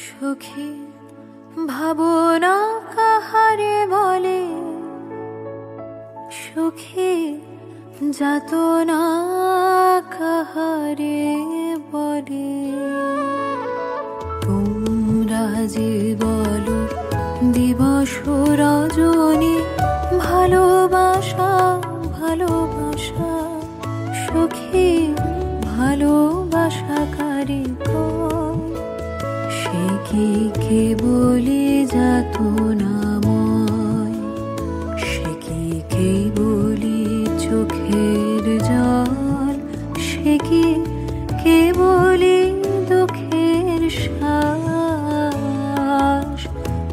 সুখী ভাবনা কাহারে বলে, সুখী যাতনা কাহারে বলে। তোমরা যে বলো দিবস রজনী, ভালোবাসা ভালোবাসা, সুখী ভালোবাসা কারে কয়? সে কি কেবলি যাতনাময়, সে কি কেবলি চোখের জল, সে কি কেবলি দুঃখের শ্বাস?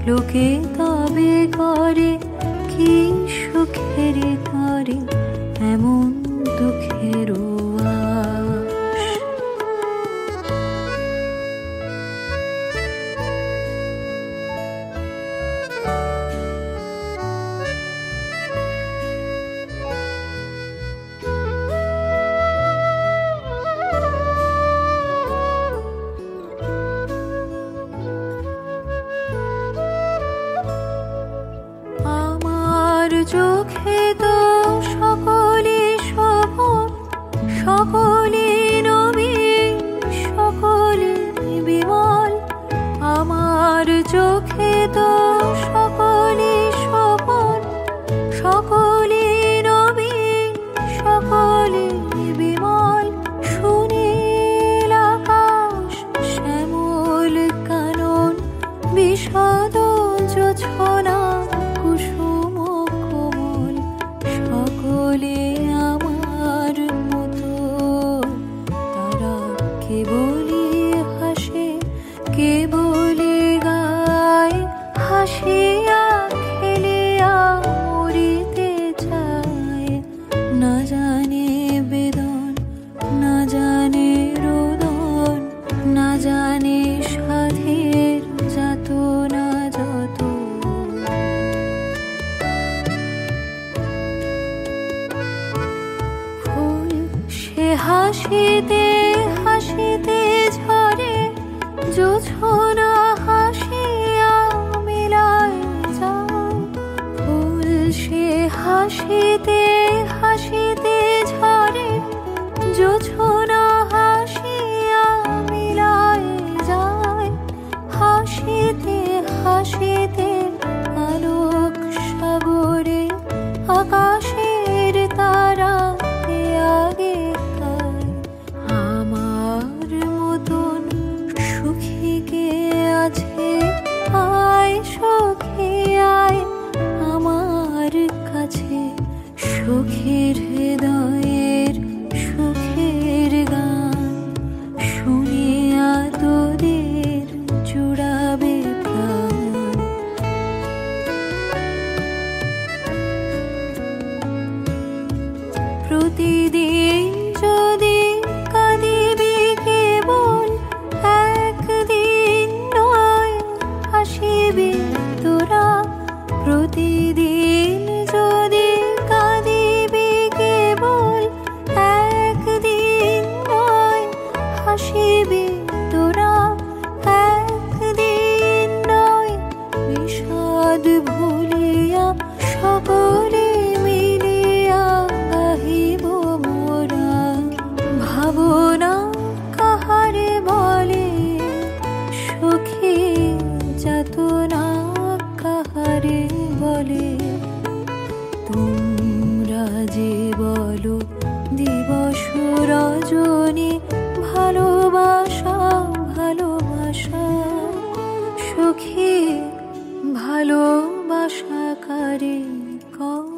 লোকে তবে করে কি সুখের করে এমন দুঃখের আশ? চোখে তো সকলে শোভন, সকলে নবীন, সকলে বিমল। আমার চোখে তো সকলে শোভন, সকলে নবীন, সকলে বিমল। সুনীল আকাশ, শ্যামল কানন, বিশদ জোছনা, সকলে আমার মতো। তারা কেবলি হাসে, কেবলি গায়, হাসিয়া খেলিয়া মরিতে চায়। না জানে বেদন, না জানে রোদন, না জানে সাধের যাতনা যত। হাসিতে হাসিতে ঝরে, জোছনা হাসিয়া মিলায় যায়। ফুল সে হাসিতে হাসিতে ঝরে, জোছনা হাসিয়া মিলায় যায়। হাসিতে হাসিতে আলোক সাগরে, আকাশের তারা আগে আছে। আয় সখী আয় আমার কাছে, সুখীর হৃদয়ের সুখের গান শুনিয়া তোদের জুড়াবে প্রাণ। প্রতিদিন যদি কাঁদিবি কেবল, একদিন নয় হাসিবি তোরা। প্রতিদিন যদি কাঁদিবি কেবল, একদিন নয় হাসিবি তোরা। একদিন নয় বিষাদ ভুলিয়া সকলে মিলিয়া গাহিব মোরা। ভাবনা কাহারে বলে, সুখী যাতনা কাহারে বলে। তোমরা যে বলো দিবস রজনী, ভালোবাসা ভালোবাসা, সুখী ভালোবাসা কারে কয়?